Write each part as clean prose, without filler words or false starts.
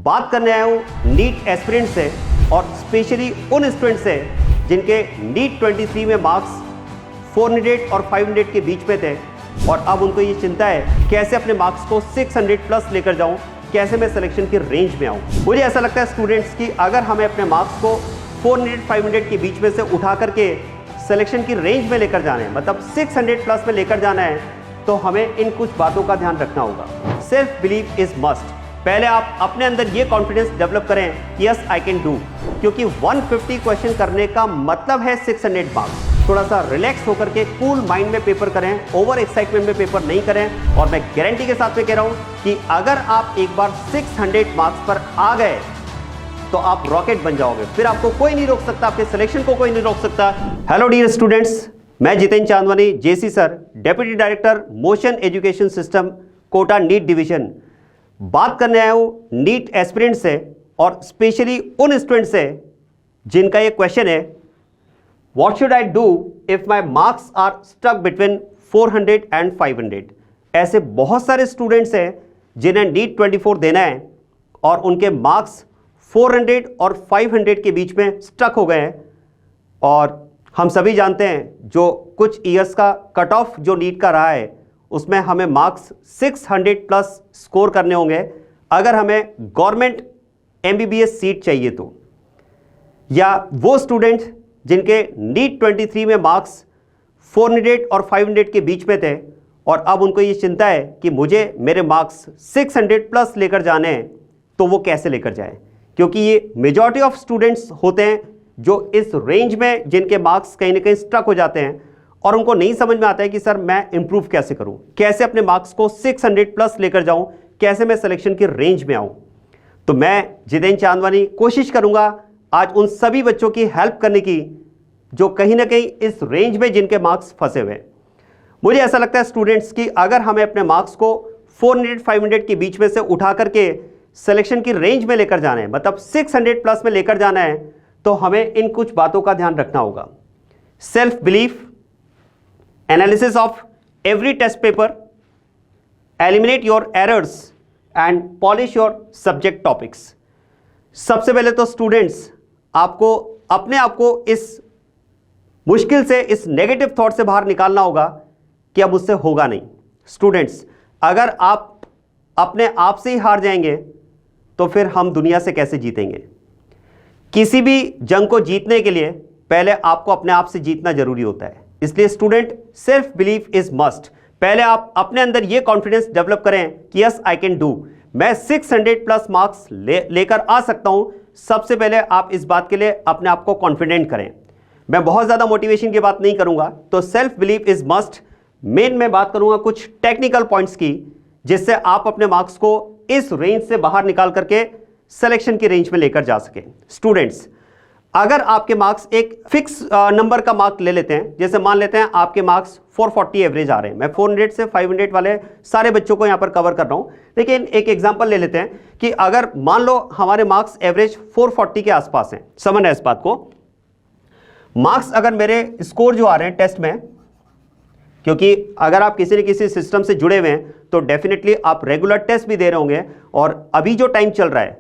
बात करने आया हूँ नीट एस्पिरेंट से और स्पेशली उन स्टूडेंट से जिनके नीट 23 में मार्क्स 400 और 500 के बीच में थे और अब उनको ये चिंता है कैसे अपने मार्क्स को 600 प्लस लेकर जाऊँ, कैसे मैं सिलेक्शन की रेंज में आऊँ। मुझे ऐसा लगता है स्टूडेंट्स की अगर हमें अपने मार्क्स को 400-500 के बीच में से उठा करके सिलेक्शन की रेंज में लेकर जाना है, मतलब 600 प्लस में लेकर जाना है, तो हमें इन कुछ बातों का ध्यान रखना होगा। Self believe is must. पहले आप अपने अंदर ये कॉन्फिडेंस डेवलप करें कि यस आई कैन डू, क्योंकि 150 क्वेश्चन करने का मतलब है 600 मार्क्स। थोड़ा सा रिलैक्स होकर के कूल माइंड में पेपर करें, ओवर एक्साइटमेंट में पेपर नहीं करें। और मैं गारंटी के साथ में कह रहा हूं कि अगर आप एक बार 600 मार्क्स पर आ गए तो आप रॉकेट बन जाओगे, फिर आपको कोई नहीं रोक सकता, आपके सिलेक्शन को कोई नहीं रोक सकता। हेलो डियर स्टूडेंट्स, मैं Jitendra Chandwani, JC sir, deputy director Motion Education System, Kota NEET division. बात करने आया हूं नीट एस्पिरेंट से और स्पेशली उन स्टूडेंट से जिनका ये क्वेश्चन है, what should I do if my marks are stuck between 400 and 500। ऐसे बहुत सारे स्टूडेंट्स हैं जिन्हें नीट 24 देना है और उनके मार्क्स 400 और 500 के बीच में स्टक हो गए हैं। और हम सभी जानते हैं जो कुछ ईयर्स का कट ऑफ जो नीट का रहा है उसमें हमें मार्क्स 600 प्लस स्कोर करने होंगे अगर हमें गवर्नमेंट एमबीबीएस सीट चाहिए तो। या वो स्टूडेंट जिनके नीट 23 में मार्क्स 400 और 500 के बीच में थे और अब उनको ये चिंता है कि मुझे मेरे मार्क्स 600 प्लस लेकर जाने हैं, तो वो कैसे लेकर जाएं, क्योंकि ये मेजॉरिटी ऑफ स्टूडेंट्स होते हैं जो इस रेंज में जिनके मार्क्स कहीं ना कहीं स्टक हो जाते हैं और उनको नहीं समझ में आता है कि सर मैं इंप्रूव कैसे करूं, कैसे अपने मार्क्स को 600 प्लस लेकर जाऊं, कैसे मैं सिलेक्शन की रेंज में आऊं। तो मैं जितेंद्र चांदवानी कोशिश करूंगा आज उन सभी बच्चों की हेल्प करने की जो कहीं ना कहीं इस रेंज में जिनके मार्क्स फंसे हुए हैं। मुझे ऐसा लगता है स्टूडेंट्स की अगर हमें अपने मार्क्स को 400-500 के बीच में से उठा करके सिलेक्शन की रेंज में लेकर जाना है, मतलब 600 प्लस में लेकर जाना है, तो हमें इन कुछ बातों का ध्यान रखना होगा। Self belief, analysis of every test paper, eliminate your errors and polish your subject topics. सबसे पहले तो स्टूडेंट्स आपको अपने आप को इस मुश्किल से, इस नेगेटिव थॉट से बाहर निकालना होगा कि अब उससे होगा नहीं। स्टूडेंट्स अगर आप अपने आप से ही हार जाएंगे तो फिर हम दुनिया से कैसे जीतेंगे। किसी भी जंग को जीतने के लिए पहले आपको अपने आप से जीतना जरूरी होता है। इसलिए student self belief is must. पहले आप अपने अंदर यह कॉन्फिडेंस डेवलप करें कि यस आई कैन डू, मैं 600 प्लस मार्क्स लेकर आ सकता हूं। सबसे पहले आप इस बात के लिए अपने आप को कॉन्फिडेंट करें। मैं बहुत ज्यादा मोटिवेशन की बात नहीं करूंगा, तो self belief is must. Main मैं बात करूंगा कुछ टेक्निकल पॉइंट्स की जिससे आप अपने मार्क्स को इस रेंज से बाहर निकाल करके सिलेक्शन की रेंज में लेकर जा सके। स्टूडेंट्स अगर आपके मार्क्स एक फिक्स नंबर का मार्क ले लेते हैं, जैसे मान लेते हैं आपके मार्क्स 440 एवरेज आ रहे हैं, मैं 400 से 500 वाले सारे बच्चों को यहां पर कवर कर रहा हूं, लेकिन एक एग्जांपल ले लेते हैं कि अगर मान लो हमारे मार्क्स एवरेज 440 के आसपास हैं। समझ रहे हैं इस बात को। मार्क्स अगर मेरे स्कोर जो आ रहे हैं टेस्ट में, क्योंकि अगर आप किसी न किसी सिस्टम से जुड़े हुए हैं तो डेफिनेटली आप रेगुलर टेस्ट भी दे रहे होंगे, और अभी जो टाइम चल रहा है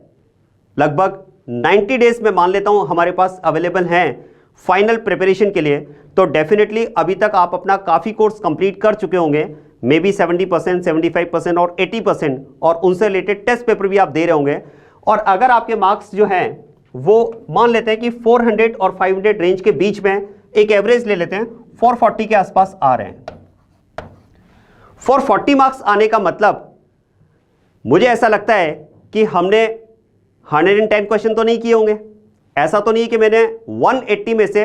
लगभग 90 डेज में मान लेता हूं हमारे पास अवेलेबल हैं फाइनल प्रिपरेशन के लिए, तो डेफिनेटली अभी तक आप अपना काफ़ी कोर्स कंप्लीट कर चुके होंगे, मे बी 70%, 75% और 80%, और उनसे रिलेटेड टेस्ट पेपर भी आप दे रहे होंगे। और अगर आपके मार्क्स जो हैं वो मान लेते हैं कि 400 और 500 रेंज के बीच में, एक एवरेज ले लेते हैं 440 के आसपास आ रहे हैं। 440 मार्क्स आने का मतलब मुझे ऐसा लगता है कि हमने 110 क्वेश्चन तो नहीं किए होंगे। ऐसा तो नहीं कि मैंने 180 में से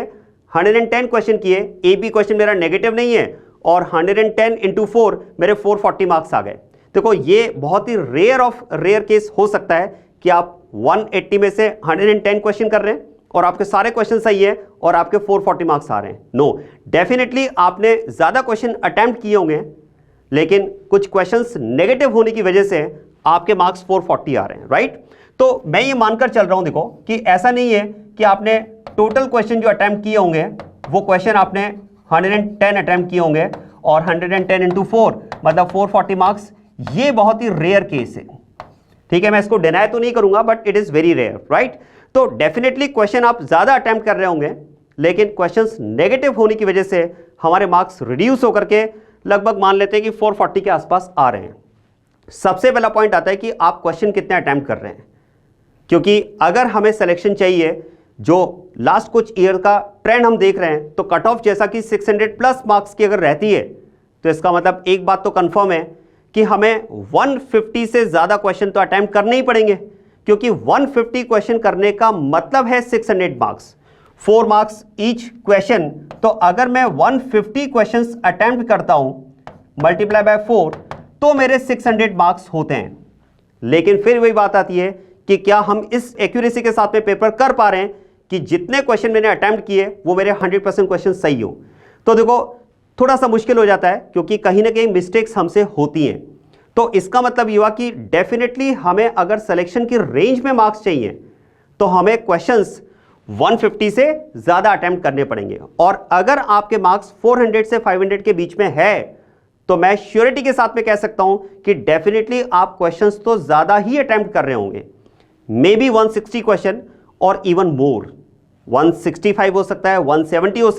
110 क्वेश्चन किए, एक भी क्वेश्चन मेरा नेगेटिव नहीं है, और 110 इंटू 4 मेरे 440 मार्क्स आ गए। देखो ये बहुत ही रेयर ऑफ रेयर केस हो सकता है कि आप 180 में से 110 क्वेश्चन कर रहे हैं और आपके सारे क्वेश्चन सही है और आपके 440 मार्क्स आ रहे हैं। नो, डेफिनेटली आपने ज्यादा क्वेश्चन अटेम्प्ट किए होंगे, लेकिन कुछ क्वेश्चंस नेगेटिव होने की वजह से आपके मार्क्स 440 आ रहे हैं, राइट। तो मैं ये मानकर चल रहा हूं देखो कि ऐसा नहीं है कि आपने टोटल क्वेश्चन जो अटेम्प्ट किए होंगे वो क्वेश्चन आपने 110 अटेम्प्ट किए होंगे और 110 इंटू 4 मतलब 440 मार्क्स, ये बहुत ही रेयर केस है, ठीक है, मैं इसको डिनाई तो नहीं करूंगा but it is very rare, right. तो डेफिनेटली क्वेश्चन आप ज्यादा अटेम्प्ट कर रहे होंगे, लेकिन क्वेश्चंस नेगेटिव होने की वजह से हमारे मार्क्स रिड्यूस होकर के लगभग मान लेते हैं कि 440 के आसपास आ रहे हैं। सबसे पहला पॉइंट आता है कि आप क्वेश्चन कितने अटेम्प्ट कर रहे हैं, क्योंकि अगर हमें सिलेक्शन चाहिए, जो लास्ट कुछ ईयर का ट्रेंड हम देख रहे हैं, तो कट ऑफ जैसा कि 600 प्लस मार्क्स की अगर रहती है, तो इसका मतलब एक बात तो कंफर्म है कि हमें 150 से ज्यादा क्वेश्चन तो अटेम्प्ट करने ही पड़ेंगे, क्योंकि 150 क्वेश्चन करने का मतलब है 600 मार्क्स, 4 मार्क्स ईच क्वेश्चन। तो अगर मैं 150 क्वेश्चंस अटेम्प्ट करता हूं मल्टीप्लाई बाय 4, तो मेरे 600 मार्क्स होते हैं। लेकिन फिर वही बात आती है कि क्या हम इस एक्यूरेसी के साथ में पेपर कर पा रहे हैं कि जितने क्वेश्चन मैंने अटेम्प्ट किए वो मेरे 100% क्वेश्चन सही हो। तो देखो थोड़ा सा मुश्किल हो जाता है, क्योंकि कहीं ना कहीं मिस्टेक्स हमसे होती हैं। तो इसका मतलब ये हुआ कि डेफिनेटली हमें अगर सिलेक्शन की रेंज में मार्क्स चाहिए तो हमें क्वेश्चंस 150 से ज्यादा अटेम्प्ट करने पड़ेंगे। और अगर आपके मार्क्स 400 से 500 के बीच में है, तो मैं श्योरिटी के साथ में कह सकता हूं कि डेफिनेटली आप क्वेश्चंस तो ज्यादा ही अटेम्प्ट कर रहे होंगे, मे बी 160 क्वेश्चन और इवन मोर, 165 हो सकता है, 170 हो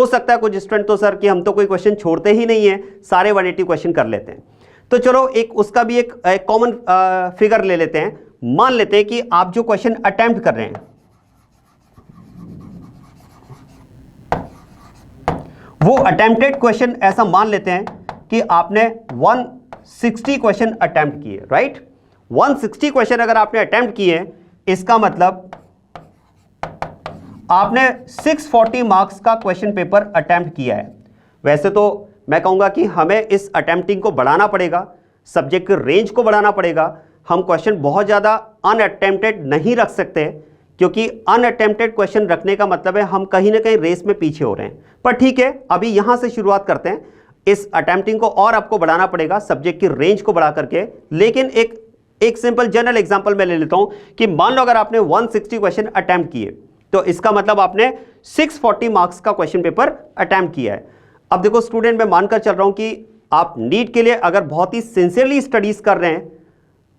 सकता है कुछ स्टूडेंट तो सर कि हम तो कोई क्वेश्चन छोड़ते ही नहीं है, सारे 180 क्वेश्चन कर लेते हैं। तो चलो एक उसका भी एक कॉमन फिगर ले लेते हैं। मान लेते हैं कि आप जो क्वेश्चन अटेम्प्ट कर रहे हैं वो अटेम्प्टेड क्वेश्चन ऐसा मान लेते हैं कि आपने 160 क्वेश्चन अटेम्प्ट किए, राइट। 160 क्वेश्चन अगर आपने अटेम्प्ट किए, इसका मतलब आपने 640 मार्क्स का क्वेश्चन पेपर अटेम्प्ट किया है। वैसे तो मैं कहूंगा कि हमें इस अटेम्प्टिंग को बढ़ाना पड़ेगा, सब्जेक्ट की रेंज को बढ़ाना पड़ेगा। हम क्वेश्चन बहुत ज्यादा अनअटेम्प्टेड नहीं रख सकते, क्योंकि अनअटेम्प्टेड क्वेश्चन रखने का मतलब है हम कहीं ना कहीं रेस में पीछे हो रहे हैं। पर ठीक है, अभी यहां से शुरुआत करते हैं। इस अटेम्प्टिंग को और आपको बढ़ाना पड़ेगा, सब्जेक्ट की रेंज को बढ़ा करके। लेकिन एक सिंपल जनरल एग्जांपल मैं ले लेता हूं कि मान लो अगर आपने 160 क्वेश्चन अटेम्प्ट किए, तो इसका मतलब आपने 640 मार्क्स का क्वेश्चन पेपर अटेम्प्ट किया है। अब देखो स्टूडेंट, मैं मानकर चल रहा हूं कि आप नीट के लिए अगर बहुत ही सिंसियरली स्टडीज कर रहे हैं,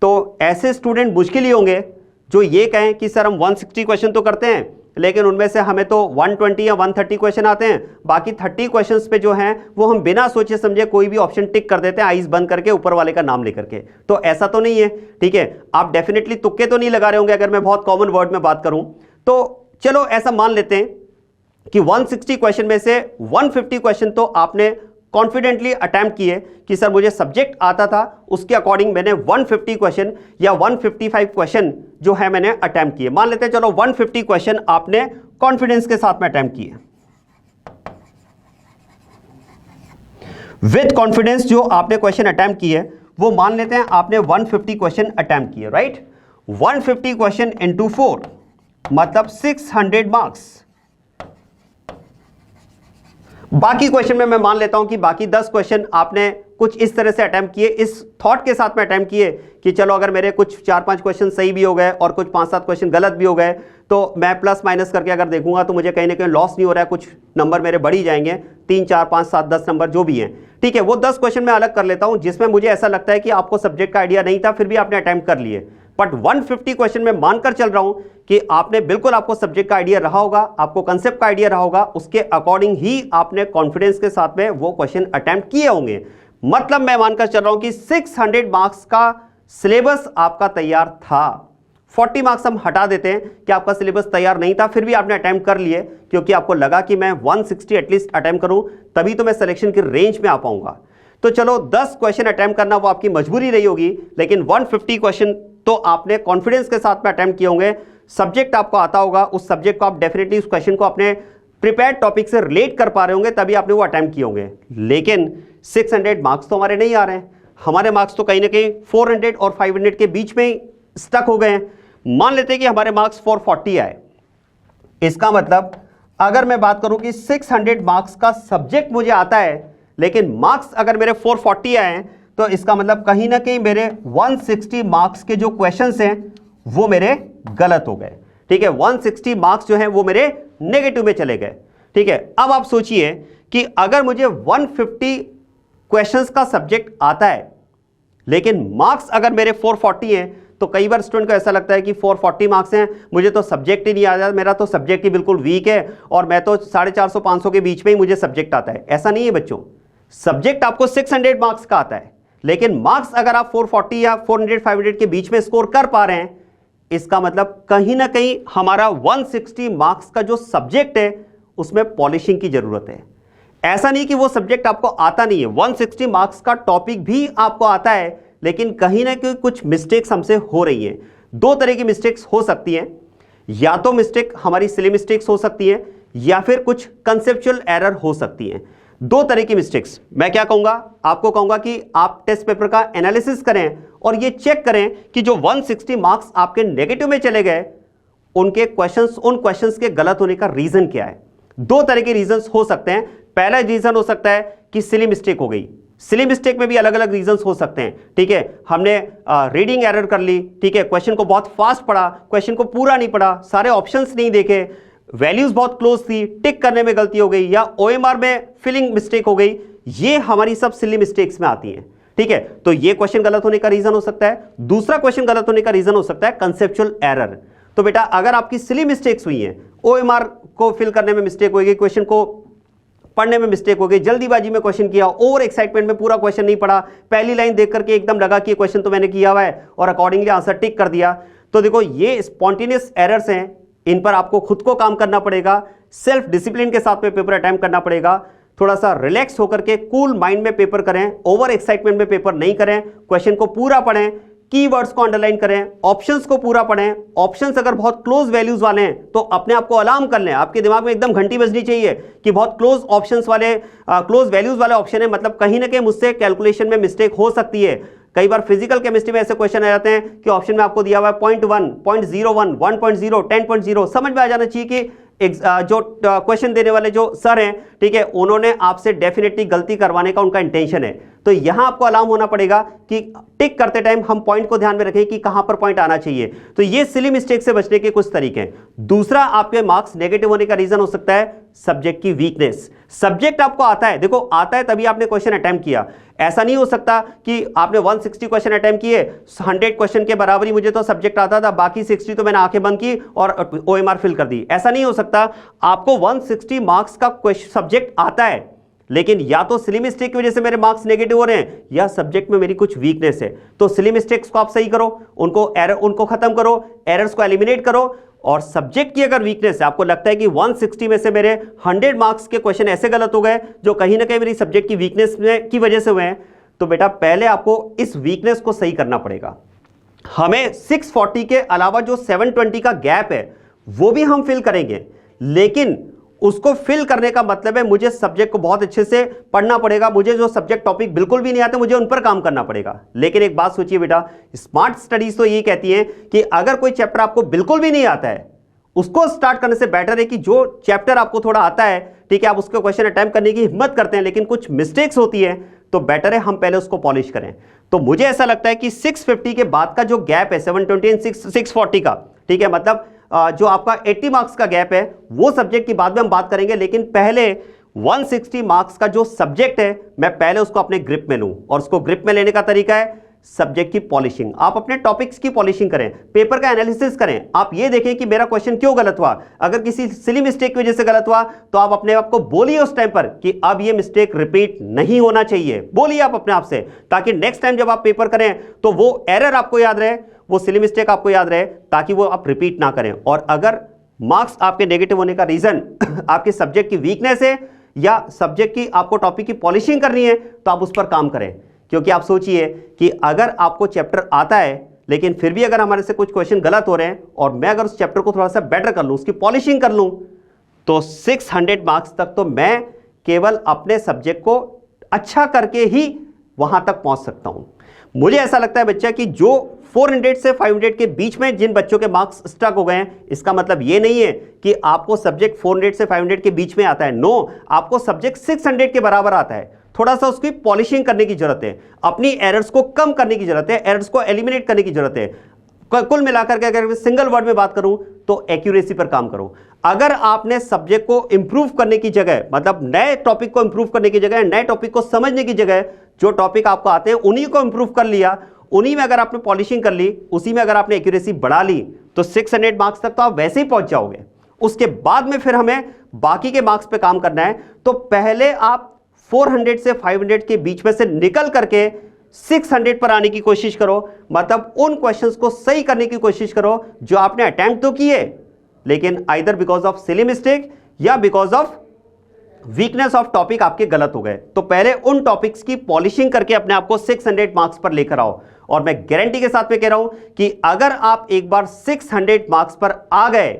तो ऐसे स्टूडेंट मुश्किल ही होंगे जो ये कहें कि सर हम 160 क्वेश्चन तो करते हैं, लेकिन उनमें से हमें तो 120 या 130 क्वेश्चन आते हैं, बाकी 30 क्वेश्चंस पे जो हैं वो हम बिना सोचे समझे कोई भी ऑप्शन टिक कर देते हैं, आईज बंद करके ऊपर वाले का नाम लेकर के। तो ऐसा तो नहीं है, ठीक है। आप डेफिनेटली तुक्के तो नहीं लगा रहे होंगे, अगर मैं बहुत कॉमन वर्ड में बात करूं तो। चलो ऐसा मान लेते हैं कि 160 क्वेश्चन में से 150 क्वेश्चन तो आपने कॉन्फिडेंटली अटेम्प्ट किए कि सर मुझे सब्जेक्ट आता था, उसके अकॉर्डिंग मैंने 150 क्वेश्चन या 155 क्वेश्चन जो है मैंने अटेम्प्ट किए। मान लेते हैं चलो 150 क्वेश्चन आपने कॉन्फिडेंस के साथ में अटेम्प्ट किए, विद कॉन्फिडेंस जो आपने क्वेश्चन अटेम्प्ट किए वो मान लेते हैं आपने 150 क्वेश्चन अटेम्प्ट किए, राइट। 150 क्वेश्चन इंटू 4 मतलब 600 मार्क्स। बाकी क्वेश्चन में मैं मान लेता हूं कि बाकी 10 क्वेश्चन आपने कुछ इस तरह से अटेम्प्ट किए, इस थॉट के साथ में अटेम्प्ट किए कि चलो अगर मेरे कुछ 4-5 क्वेश्चन सही भी हो गए और कुछ 5-7 क्वेश्चन गलत भी हो गए, तो मैं प्लस माइनस करके अगर देखूंगा तो मुझे कहीं ना कहीं लॉस नहीं हो रहा है, कुछ नंबर मेरे बढ़ ही जाएंगे, 3, 4, 5, 7, 10 नंबर जो भी हैं, ठीक है। वो 10 क्वेश्चन मैं अलग कर लेता हूं जिसमें मुझे ऐसा लगता है कि आपको सब्जेक्ट का आइडिया नहीं था, फिर भी आपने अटेम्प्ट कर लिए। बट 150 क्वेश्चन में मानकर चल रहा हूं कि आपने बिल्कुल, आपको सब्जेक्ट का आइडिया रहा होगा, आपको कंसेप्ट का आइडिया रहा होगा, उसके अकॉर्डिंग ही आपने कॉन्फिडेंस के साथ में वो क्वेश्चन अटेम्प्ट किए होंगे। मतलब मैं मानकर चल रहा हूं कि 600 मार्क्स का सिलेबस आपका तैयार था। 40 मार्क्स हम हटा देते हैं कि आपका सिलेबस तैयार नहीं था, फिर भी आपने अटेम्प्ट कर लिए क्योंकि आपको लगा कि मैं 160 एटलीस्ट अटेम्प्ट करूं, तभी तो मैं सिलेक्शन की रेंज में आ पाऊंगा। तो चलो 10 क्वेश्चन अटेम्प्ट करना वो आपकी मजबूरी रही होगी, लेकिन 150 क्वेश्चन तो आपने कॉन्फिडेंस के साथ में अटेम्प्ट किए होंगे। सब्जेक्ट आपको आता होगा, उस सब्जेक्ट को आप डेफिनेटली उस क्वेश्चन को अपने प्रिपेयर्ड टॉपिक से रिलेट कर पा रहे होंगे, तभी आपने वो अटेम्प्ट किए होंगे। लेकिन 600 मार्क्स तो हमारे नहीं आ रहे हैं, हमारे मार्क्स तो कहीं ना कहीं 400 और 500 के बीच में स्टक हो गए हैं। मान लेते हैं कि हमारे मार्क्स 440 आए, इसका मतलब अगर मैं बात करूं कि 600 मार्क्स का सब्जेक्ट मुझे आता है, लेकिन मार्क्स अगर मेरे 440 आए हैं, तो इसका मतलब कहीं ना कहीं मेरे 160 मार्क्स के जो क्वेश्चंस हैं वो मेरे गलत हो गए, ठीक है। 160 मार्क्स जो हैं वो मेरे नेगेटिव में चले गए, ठीक है। अब आप सोचिए कि अगर मुझे 150 क्वेश्चंस का सब्जेक्ट आता है, लेकिन मार्क्स अगर मेरे 440 हैं, तो कई बार स्टूडेंट को ऐसा लगता है कि 440 मार्क्स हैं, मुझे तो सब्जेक्ट ही नहीं आता, मेरा तो सब्जेक्ट ही बिल्कुल वीक है और मैं तो 450-500 के बीच में ही मुझे सब्जेक्ट आता है। ऐसा नहीं है बच्चों, सब्जेक्ट आपको 600 मार्क्स का आता है, लेकिन मार्क्स अगर आप 440 या 400-500 के बीच में स्कोर कर पा रहे हैं, इसका मतलब कहीं ना कहीं हमारा 160 मार्क्स का जो सब्जेक्ट है उसमें पॉलिशिंग की जरूरत है। ऐसा नहीं कि वो सब्जेक्ट आपको आता नहीं है, 160 मार्क्स का टॉपिक भी आपको आता है, लेकिन कहीं ना कहीं कुछ मिस्टेक्स हमसे हो रही हैं। दो तरह की मिस्टेक्स हो सकती हैं, या तो मिस्टेक हमारी सिली मिस्टेक्स हो सकती है या फिर कुछ कंसेप्चुअल एरर हो सकती है। दो तरह की मिस्टेक्स मैं क्या कहूंगा, आपको कहूंगा कि आप टेस्ट पेपर का एनालिसिस करें और ये चेक करें कि जो 160 मार्क्स आपके नेगेटिव में चले गए उनके क्वेश्चंस, उन क्वेश्चंस के गलत होने का रीजन क्या है। दो तरह के रीजंस हो सकते हैं। पहला रीजन हो सकता है कि सिली मिस्टेक हो गई। सिली मिस्टेक में भी अलग अलग रीजंस हो सकते हैं, ठीक है। हमने रीडिंग एरर कर ली, ठीक है, क्वेश्चन को बहुत फास्ट पढ़ा, क्वेश्चन को पूरा नहीं पढ़ा, सारे ऑप्शंस नहीं देखे, वैल्यूज बहुत क्लोज थी, टिक करने में गलती हो गई, या ओएमआर में फिलिंग मिस्टेक हो गई। ये हमारी सब सिली मिस्टेक्स में आती हैं, ठीक है। तो ये क्वेश्चन गलत होने का रीजन हो सकता है। दूसरा क्वेश्चन गलत होने का रीजन हो सकता है कंसेप्चुअल एरर। तो बेटा अगर आपकी सिली मिस्टेक्स हुई हैं, ओएमआर को फिल करने में मिस्टेक हो गई, क्वेश्चन को पढ़ने में मिस्टेक हो गई, जल्दीबाजी में क्वेश्चन किया, ओवर एक्साइटमेंट में पूरा क्वेश्चन नहीं पढ़ा, पहली लाइन देख करके एकदम लगा कि क्वेश्चन तो मैंने किया हुआ है और अकॉर्डिंगली आंसर टिक कर दिया, तो देखो ये स्पॉन्टेनियस एरर्स हैं, इन पर आपको खुद को काम करना पड़ेगा, सेल्फ डिसिप्लिन के साथ में पेपर अटेम्प्ट करना पड़ेगा। थोड़ा सा रिलैक्स होकर के कूल माइंड में पेपर करें, ओवर एक्साइटमेंट में पेपर नहीं करें, क्वेश्चन को पूरा पढ़ें, कीवर्ड्स को अंडरलाइन करें, ऑप्शंस को पूरा पढ़ें। ऑप्शंस अगर बहुत क्लोज वैल्यूज वाले हैं तो अपने आप को अलार्म कर लें, आपके दिमाग में एकदम घंटी बजनी चाहिए कि बहुत क्लोज ऑप्शंस वाले, क्लोज वैल्यूज वाले ऑप्शन है, मतलब कहीं ना कहीं मुझसे कैलकुलेशन में मिस्टेक हो सकती है। कई बार फिजिकल केमिस्ट्री में ऐसे क्वेश्चन आ जाते हैं कि ऑप्शन में आपको दिया हुआ है 0.1, 0.01, 1.0, 10.0, समझ में आ जाना चाहिए कि जो क्वेश्चन देने वाले जो सर हैं, ठीक है, उन्होंने आपसे डेफिनेटली गलती करवाने का उनका इंटेंशन है। तो यहां आपको अलार्म होना पड़ेगा कि टिक करते टाइम हम पॉइंट को ध्यान में रखें कि कहां पर पॉइंट आना चाहिए। तो ये सिली मिस्टेक से बचने के कुछ तरीके हैं। दूसरा आपके मार्क्स नेगेटिव होने का रीजन हो सकता है सब्जेक्ट की वीकनेस। सब्जेक्ट आपको आता है, देखो आता है तभी आपने क्वेश्चन अटेम्प्ट किया। ऐसा नहीं हो सकता कि आपने 160 क्वेश्चन अटेम्प्ट किए, 100 क्वेश्चन के बराबर ही मुझे तो सब्जेक्ट आता था, बाकी 60 तो मैंने आंखें बंद की और ओएमआर फिल कर दी। ऐसा नहीं हो सकता। आपको 160 मार्क्स का सब्जेक्ट आता है, लेकिन या तो सिली मिस्टेक की वजह से मेरे मार्क्स नेगेटिव हो रहे हैं या सब्जेक्ट में मेरी कुछ वीकनेस है। तो सिली मिस्टेक्स को आप सही करो, उनको खत्म करो, एरर्स को एलिमिनेट करो। और सब्जेक्ट की अगर वीकनेस है, आपको लगता है कि 160 में से मेरे 100 मार्क्स के क्वेश्चन ऐसे गलत हो गए जो कहीं ना कहीं मेरी सब्जेक्ट की वीकनेस की वजह से हुए हैं, तो बेटा पहले आपको इस वीकनेस को सही करना पड़ेगा। हमें 640 के अलावा जो 720 का गैप है वो भी हम फिल करेंगे, लेकिन उसको फिल करने का मतलब है मुझे सब्जेक्ट को बहुत अच्छे से पढ़ना पड़ेगा, मुझे जो सब्जेक्ट टॉपिक बिल्कुल भी नहीं आते मुझे उन पर काम करना पड़ेगा। लेकिन एक बात सोचिए बेटा, स्मार्ट स्टडीज तो ये कहती है कि अगर कोई चैप्टर आपको बिल्कुल भी नहीं आता है, उसको स्टार्ट करने से बेटर है कि जो चैप्टर आपको थोड़ा आता है, ठीक है, आप उसके क्वेश्चन अटेम्प्ट करने की हिम्मत करते हैं लेकिन कुछ मिस्टेक्स होती है, तो बेटर है हम पहले उसको पॉलिश करें। तो मुझे ऐसा लगता है कि 650 के बाद का जो गैप है 720 एंड 640 का, ठीक है, मतलब जो आपका 80 मार्क्स का गैप है वो सब्जेक्ट की बाद में हम बात करेंगे, लेकिन पहले 160 मार्क्स का जो सब्जेक्ट है मैं पहले उसको अपने ग्रिप में लूं। और उसको ग्रिप में लेने का तरीका है सब्जेक्ट की पॉलिशिंग। आप अपने टॉपिक्स की पॉलिशिंग करें, पेपर का एनालिसिस करें, आप ये देखें कि मेरा क्वेश्चन क्यों गलत हुआ। अगर किसी सिली मिस्टेक की वजह से गलत हुआ तो आप अपने आप को बोलिए उस टाइम पर कि अब ये मिस्टेक रिपीट नहीं होना चाहिए, बोलिए आप अपने आप से, ताकि नेक्स्ट टाइम जब आप पेपर करें तो वो एरर आपको याद रहे, वो सिली मिस्टेक आपको याद रहे, ताकि वो आप रिपीट ना करें। और अगर मार्क्स आपके नेगेटिव होने का रीजन आपके सब्जेक्ट की वीकनेस है या सब्जेक्ट की आपको टॉपिक की पॉलिशिंग करनी है, तो आप उस पर काम करें। क्योंकि आप सोचिए कि अगर आपको चैप्टर आता है लेकिन फिर भी अगर हमारे से कुछ क्वेश्चन गलत हो रहे हैं और मैं अगर उस चैप्टर को थोड़ा सा बेटर कर लूं, उसकी पॉलिशिंग कर लूं, तो 600 मार्क्स तक तो मैं केवल अपने सब्जेक्ट को अच्छा करके ही वहां तक पहुंच सकता हूं। मुझे ऐसा लगता है बच्चा कि जो 400 से 500 के बीच में जिन बच्चों के मार्क्स स्टक हो गए हैं, इसका मतलब ये नहीं है कि आपको सब्जेक्ट 400 से 500 के बीच में आता है। नो, आपको सब्जेक्ट 600 के बराबर आता है। थोड़ा सा उसकी पॉलिशिंग करने की जरूरत है, अपनी एरर्स को कम करने की जरूरत है, एरर्स को एलिमिनेट करने की जरूरत है। कुल मिलाकर के अगर सिंगल वर्ड में बात करूं तो एक्यूरेसी पर काम करो। अगर आपने सब्जेक्ट को इंप्रूव करने की जगह, मतलब नए टॉपिक को इंप्रूव करने की जगह, नए टॉपिक को समझने की जगह जो टॉपिक आपको आते हैं उन्हीं को इंप्रूव कर लिया उन्हीं में अगर आपने पॉलिशिंग कर ली, उसी में अगर आपने एक्यूरेसी बढ़ा ली, तो 600 मार्क्स तक तो आप वैसे ही पहुंच जाओगे। उसके बाद में फिर हमें बाकी के मार्क्स पे काम करना है। तो पहले आप 400 से 500 के बीच में से निकल करके 600 पर आने की कोशिश करो, मतलब उन क्वेश्चंस को सही करने की कोशिश करो जो आपने अटेम्प्ट तो किए, लेकिन either because of silly mistake या because of weakness of topic आपके गलत हो गए। तो पहले उन टॉपिक्स की पॉलिशिंग करके अपने आप को 600 मार्क्स पर लेकर आओ। और मैं गारंटी के साथ में कह रहा हूं कि अगर आप एक बार 600 मार्क्स पर आ गए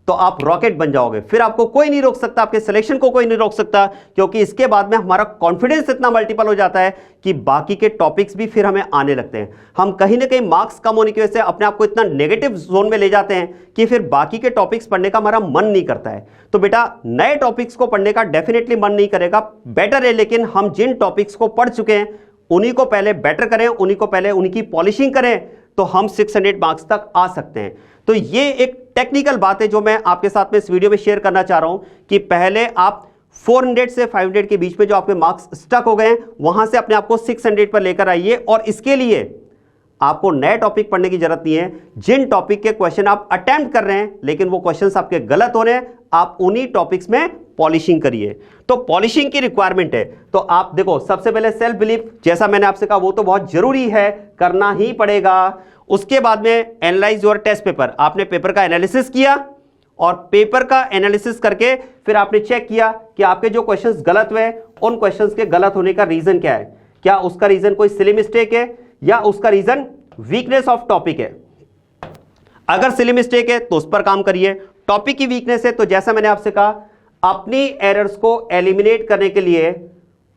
तो आप रॉकेट बन जाओगे। फिर आपको कोई नहीं रोक सकता, आपके सिलेक्शन को कोई नहीं रोक सकता, क्योंकि इसके बाद में हमारा कॉन्फिडेंस इतना मल्टीपल हो जाता है कि बाकी के टॉपिक्स भी फिर हमें आने लगते हैं। हम कहीं ना कहीं मार्क्स कम होने की वजह से अपने आप को इतना नेगेटिव जोन में ले जाते हैं कि फिर बाकी के टॉपिक्स पढ़ने का हमारा मन नहीं करता है। तो बेटा, नए टॉपिक्स को पढ़ने का डेफिनेटली मन नहीं करेगा, बेटर है, लेकिन हम जिन टॉपिक्स को पढ़ चुके हैं उन्हीं को पहले बेटर करें, उन्हीं को पहले उनकी पॉलिशिंग करें, तो हम 600 मार्क्स तक आ सकते हैं। तो ये एक टेक्निकल बात है जो मैं आपके साथ में इस वीडियो में शेयर करना चाह रहा हूं कि पहले आप 400 से 500 के बीच में जो आपके मार्क्स स्टक हो गए हैं वहां से अपने आप को 600 पर लेकर आइए। और इसके लिए आपको नए टॉपिक पढ़ने की जरूरत नहीं है। जिन टॉपिक के क्वेश्चन आप अटेम्प्ट कर रहे हैं लेकिन वो क्वेश्चंस आपके गलत हो रहे हैं, आप उन्हीं टॉपिक्स में पॉलिशिंग करिए। तो पॉलिशिंग की रिक्वायरमेंट है। तो आप देखो, सबसे पहले सेल्फ बिलीफ, जैसा मैंने आपसे कहा, वो तो बहुत जरूरी है, करना ही पड़ेगा। उसके बाद में एनालाइज योर टेस्ट पेपर, आपने पेपर का एनालिसिस किया और पेपर का एनालिसिस करके फिर आपने चेक किया कि आपके जो क्वेश्चंस गलत हुए उन क्वेश्चंस के गलत होने का रीजन क्या है। क्या उसका रीजन कोई सिली मिस्टेक है या उसका रीजन वीकनेस ऑफ टॉपिक है। अगर सिली मिस्टेक है तो उस पर काम करिए। टॉपिक की वीकनेस है तो जैसा मैंने आपसे कहा, अपनी एरर्स को एलिमिनेट करने के लिए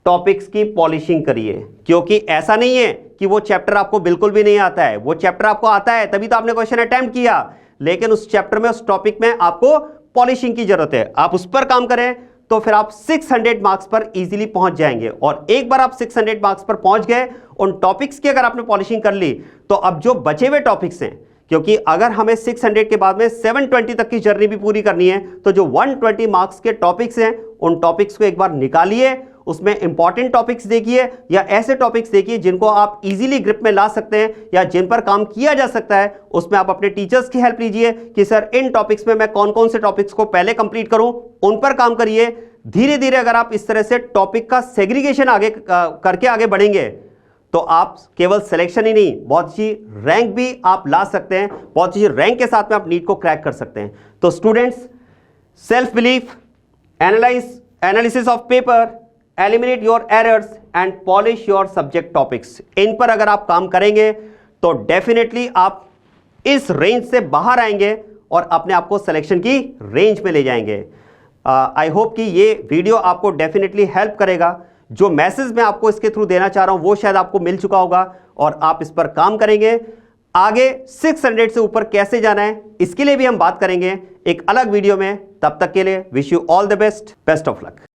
टॉपिक्स की पॉलिशिंग करिए, क्योंकि ऐसा नहीं है कि वो चैप्टर आपको बिल्कुल भी नहीं आता है। वो चैप्टर आपको आता है तभी तो आपने क्वेश्चन अटेम्प्ट किया, लेकिन उस चैप्टर में, उस टॉपिक में आपको पॉलिशिंग की जरूरत है। आप उस पर काम करें तो फिर आप 600 मार्क्स पर इजीली पहुंच जाएंगे। और एक बार आप 600 मार्क्स पर पहुंच गए, उन टॉपिक्स की अगर आपने पॉलिशिंग कर ली, तो अब जो बचे हुए टॉपिक्स हैं, क्योंकि अगर हमें 600 के बाद में 720 तक की जर्नी भी पूरी करनी है, तो जो 120 मार्क्स के टॉपिक्स हैं उन टॉपिक्स को एक बार निकालिए, उसमें इंपॉर्टेंट टॉपिक्स देखिए या ऐसे टॉपिक्स देखिए जिनको आप इजीली ग्रिप में ला सकते हैं या जिन पर काम किया जा सकता है। उसमें आप अपने टीचर्स की हेल्प लीजिए कि सर इन टॉपिक्स में मैं कौन कौन से टॉपिक्स को पहले कंप्लीट करूं, उन पर काम करिए। धीरे धीरे अगर आप इस तरह से टॉपिक का सेग्रीगेशन आगे करके आगे बढ़ेंगे तो आप केवल सिलेक्शन ही नहीं, बहुत अच्छी रैंक भी आप ला सकते हैं। बहुत अच्छी रैंक के साथ में आप नीट को क्रैक कर सकते हैं। तो students, self belief, analysis of paper, eliminate your errors and polish your subject topics, इन पर अगर आप काम करेंगे तो डेफिनेटली आप इस रेंज से बाहर आएंगे और अपने आप को सिलेक्शन की रेंज में ले जाएंगे। आई होप कि ये वीडियो आपको डेफिनेटली हेल्प करेगा। जो मैसेज मैं आपको इसके थ्रू देना चाह रहा हूं वो शायद आपको मिल चुका होगा और आप इस पर काम करेंगे। आगे 600 से ऊपर कैसे जाना है इसके लिए भी हम बात करेंगे एक अलग वीडियो में। तब तक के लिए wish you all the best, best of luck.